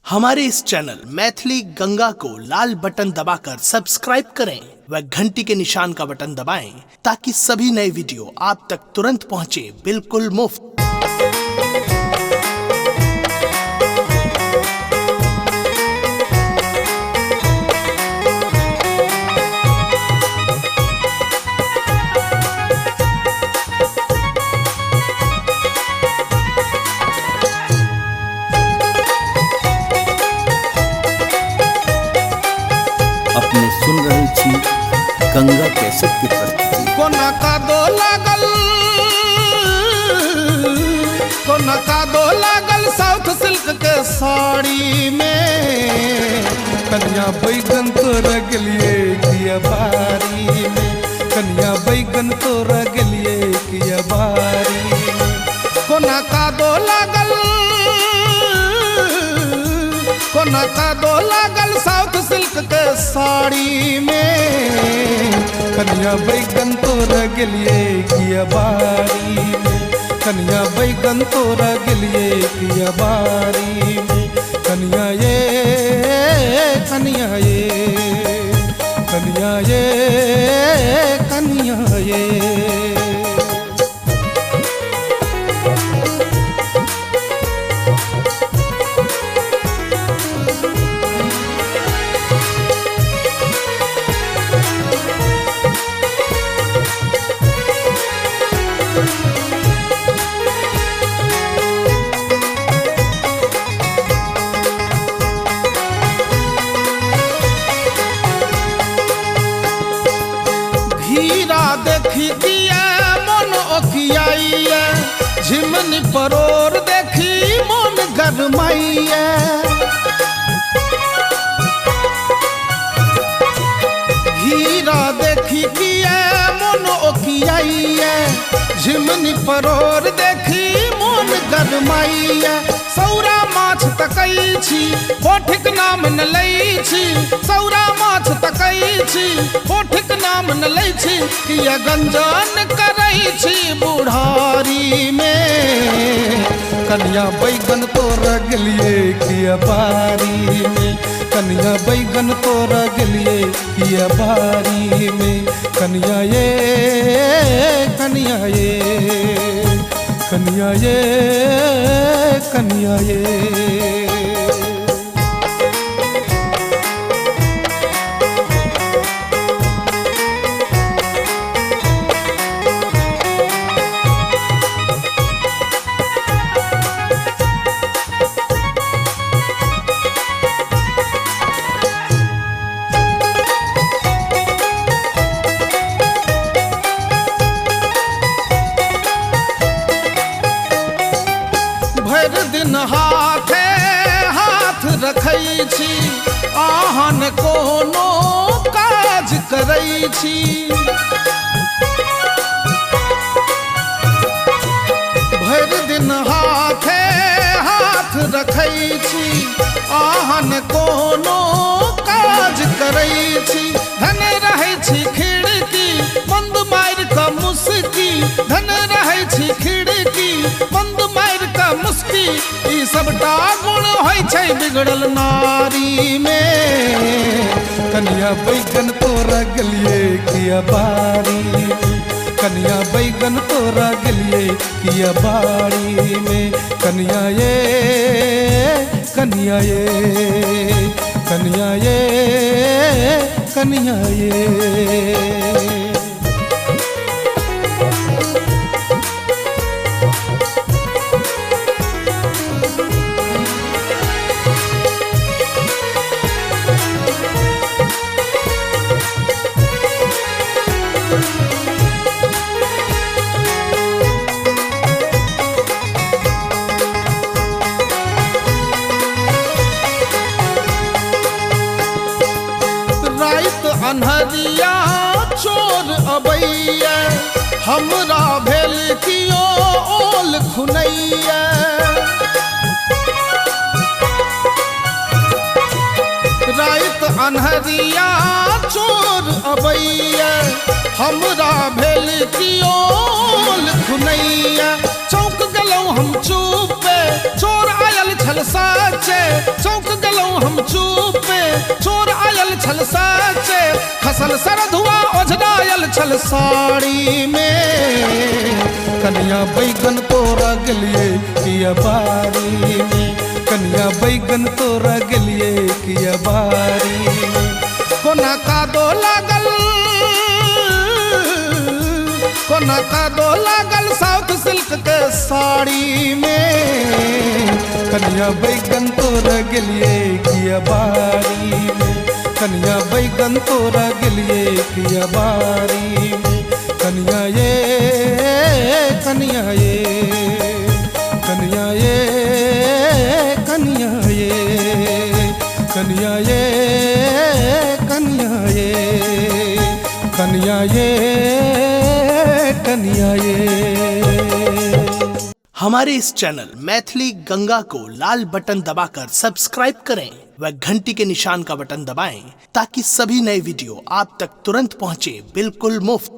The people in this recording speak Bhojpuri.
हमारे इस चैनल मैथिली गंगा को लाल बटन दबाकर सब्सक्राइब करें व घंटी के निशान का बटन दबाएं ताकि सभी नए वीडियो आप तक तुरंत पहुंचे बिल्कुल मुफ्त। अपने सुन रहे छी गंगा कैसेट की प्रस्तुति। कोना का दो लागल साउथ सिल्क के साड़ी में, कन्या बैगन तोरा गेलिए किया बारी में, कन्या बैगन तोरा गेलिए किया बारी में। कोना का दो लागल साउथ सिल्क के साड़ी में, कन्या बैगन तोरा गेलिए किया बारी में, कन्या बैगन तोरा गेलिए किया बारी में। कन्या ये कन्या ये कन्या ये कन्या ये। हीरा देखी दिया मन ओखियाइया, झिमनी परोर देखी मन गरमाइया। हीरा देखी दिया मन ओखियाइया, झिमनी परोर देखी मन गरमाइया। सौरा माछ तकई छी पोठिक नाम न लई छी, सौरा माछ तकई छी पोठिक नाम न लई छी। किया गंजन करई छी बुढ़ारी में, कन्या बैगन तोरा गेलिए किया बारी में, कन्या बैगन तोरा गेलिए किया बारी में। कन्या ये कन्या ये कन्या ये कन्या ये। भर दिन हाथे हाथ रखै छी, आहान कोनो काज करै छी। भर दिन हाथे हाथ रखै छी, आहान कोनो काज करै छी। धन रहै छी खिड़की बंद मारि क मुस्की, धन रहै छी खिड़की बंद मारि क मुस्की। ई सबटा गुण होइ छै बिगड़ल नारी में, कन्या बैगन तोरा गेलिए किया बारी में, कन्या बैगन तोरा गेलिए किया बारी में। कन्या ये कन्या ये कन्या ये कन्या ये। रात अन्हरिया चोर अबैया, हमरा भेल कियो ओल खुनैया। रात अन्हरिया चोर अबैया, हमरा भेल कियो ओल खुनैया। चौक गलो हम चुपे चोर आयल छल साचे चौक गलो हम चुपे चोर आयल छल साचे खसल सरधुआ ओझरायल छल साड़ी में कन्या बैगन तोरा गलिए किया बारी में कन्या बैगन तोरा गलिए किया बारी में कोना का दो लागल कोना का दो लागल साउथ सिल्क के साड़ी में कन्या बैगन तोरा गलिए किया बारी में कन्या बैगन तोरा गलिए किया बारी में कन्या ये कन्या ये कन्या ये कन्या ये कन्या ये कन्या ये कन्या ये कन्या ये। हमारे इस चैनल मैथिली गंगा को लाल बटन दबाकर सब्सक्राइब करें व घंटी के निशान का बटन दबाएं ताकि सभी नए वीडियो आप तक तुरंत पहुंचे बिल्कुल मुफ्त।